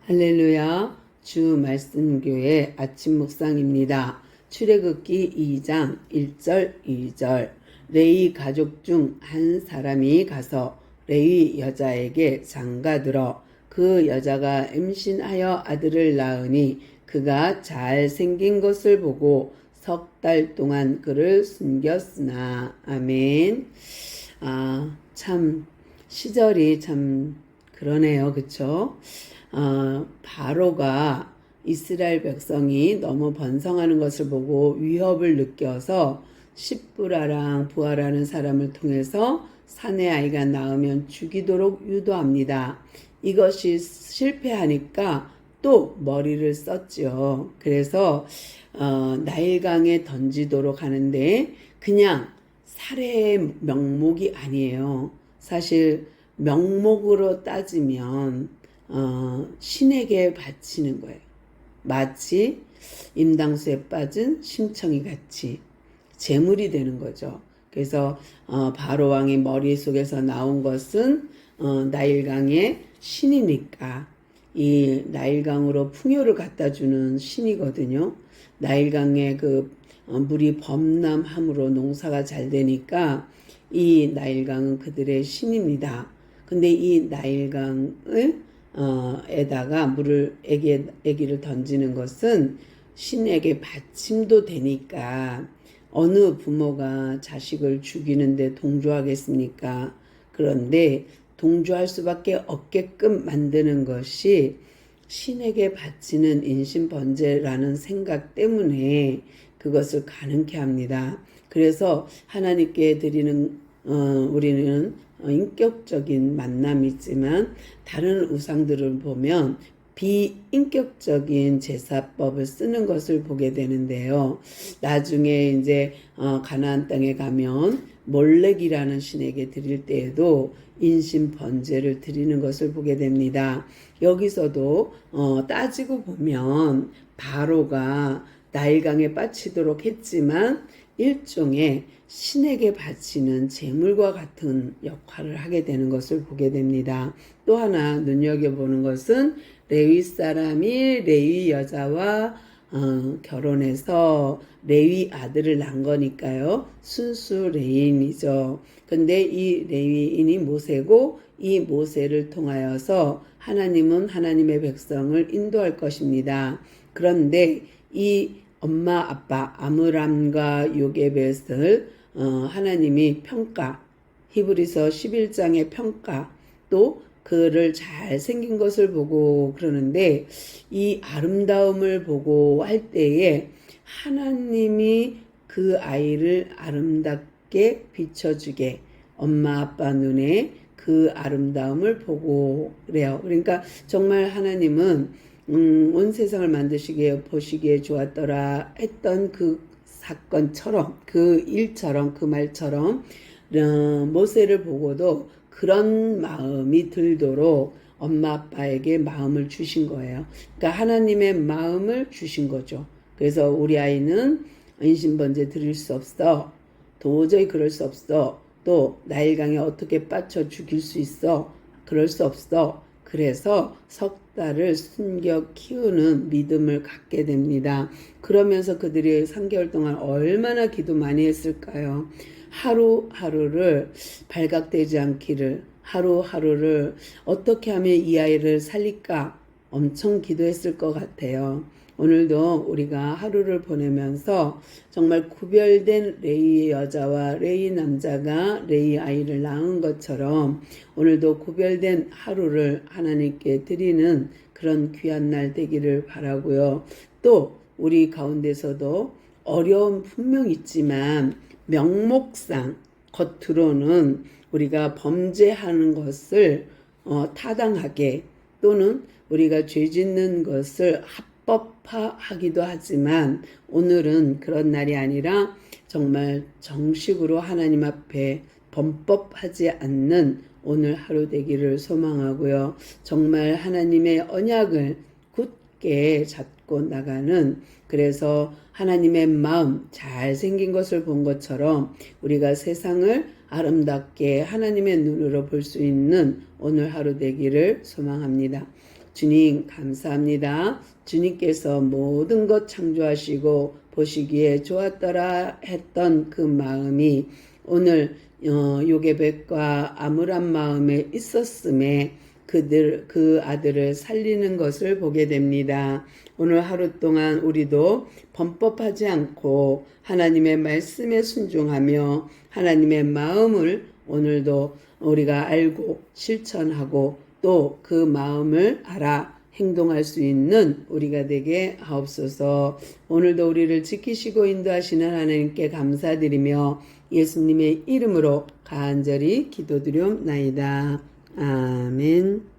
할렐루야. 주 말씀교회 아침 묵상입니다. 출애굽기 2장 1절 2절. 레위 가족 중 한 사람이 가서 레위 여자에게 장가들어 그 여자가 임신하여 아들을 낳으니 그가 잘 생긴 것을 보고 석 달 동안 그를 숨겼으나. 아멘. 참 시절이 참 그러네요. 그쵸? 바로가 이스라엘 백성이 너무 번성하는 것을 보고 위협을 느껴서 십부라랑 부하라는 사람을 통해서 사내 아이가 낳으면 죽이도록 유도합니다. 이것이 실패하니까 또 머리를 썼죠. 그래서 나일강에 던지도록 하는데 그냥 살해의 명목이 아니에요. 사실 명목으로 따지면 신에게 바치는 거예요. 마치 임당수에 빠진 심청이 같이 제물이 되는 거죠. 그래서 바로왕의 머릿속에서 나온 것은 나일강의 신이니까 이 나일강으로 풍요를 갖다 주는 신이거든요. 나일강의 그 물이 범람함으로 농사가 잘 되니까 이 나일강은 그들의 신입니다. 근데 이 나일강을 에다가 물을 애기를 던지는 것은 신에게 받침도 되니까 어느 부모가 자식을 죽이는데 동조하겠습니까? 그런데 동조할 수밖에 없게끔 만드는 것이 신에게 바치는 인신번제라는 생각 때문에 그것을 가능케 합니다. 그래서 하나님께 드리는 우리는 인격적인 만남이지만 다른 우상들을 보면 비인격적인 제사법을 쓰는 것을 보게 되는데요. 나중에 이제 가나안 땅에 가면 몰렉이라는 신에게 드릴 때에도 인신 번제를 드리는 것을 보게 됩니다. 여기서도 따지고 보면 바로가 나일강에 빠지도록 했지만 일종의 신에게 바치는 제물과 같은 역할을 하게 되는 것을 보게 됩니다. 또 하나 눈여겨보는 것은 레위 사람이 레위 여자와 결혼해서 레위 아들을 낳은 거니까요. 순수 레위인이죠. 근데 이 레위인이 모세고 이 모세를 통하여서 하나님은 하나님의 백성을 인도할 것입니다. 그런데 이 엄마 아빠 아므람과 요게벳을 하나님이 평가, 히브리서 11장의 평가, 또 그를 잘생긴 것을 보고 그러는데 이 아름다움을 보고 할 때에 하나님이 그 아이를 아름답게 비춰주게 엄마 아빠 눈에 그 아름다움을 보고 그래요. 그러니까 정말 하나님은 온 세상을 만드시기에 보시기에 좋았더라 했던 그 사건처럼 그 일처럼 그 말처럼 모세를 보고도 그런 마음이 들도록 엄마 아빠에게 마음을 주신 거예요. 그러니까 하나님의 마음을 주신 거죠. 그래서 우리 아이는 인신번제 드릴 수 없어. 도저히 그럴 수 없어. 또 나일강에 어떻게 빠져 죽일 수 있어. 그럴 수 없어. 그래서 석 달을 숨겨 키우는 믿음을 갖게 됩니다. 그러면서 그들이 3개월 동안 얼마나 기도 많이 했을까요? 하루하루를 발각되지 않기를, 하루하루를 어떻게 하면 이 아이를 살릴까 엄청 기도했을 것 같아요. 오늘도 우리가 하루를 보내면서 정말 구별된 레위 여자와 레위 남자가 레위 아이를 낳은 것처럼 오늘도 구별된 하루를 하나님께 드리는 그런 귀한 날 되기를 바라고요. 또 우리 가운데서도 어려움 분명 있지만 명목상 겉으로는 우리가 범죄하는 것을 타당하게 또는 우리가 죄 짓는 것을 합법화하기도 하지만 오늘은 그런 날이 아니라 정말 정식으로 하나님 앞에 범법하지 않는 오늘 하루 되기를 소망하고요. 정말 하나님의 언약을 굳게 잡고 나가는, 그래서 하나님의 마음 잘생긴 것을 본 것처럼 우리가 세상을 아름답게 하나님의 눈으로 볼 수 있는 오늘 하루 되기를 소망합니다. 주님 감사합니다. 주님께서 모든 것 창조하시고 보시기에 좋았더라 했던 그 마음이 오늘 요게벳과 암울한 마음에 있었음에 그 아들을 살리는 것을 보게 됩니다. 오늘 하루 동안 우리도 범법하지 않고 하나님의 말씀에 순종하며 하나님의 마음을 오늘도 우리가 알고 실천하고 또 그 마음을 알아 행동할 수 있는 우리가 되게 하옵소서. 오늘도 우리를 지키시고 인도하시는 하나님께 감사드리며 예수님의 이름으로 간절히 기도드리옵나이다. 아멘.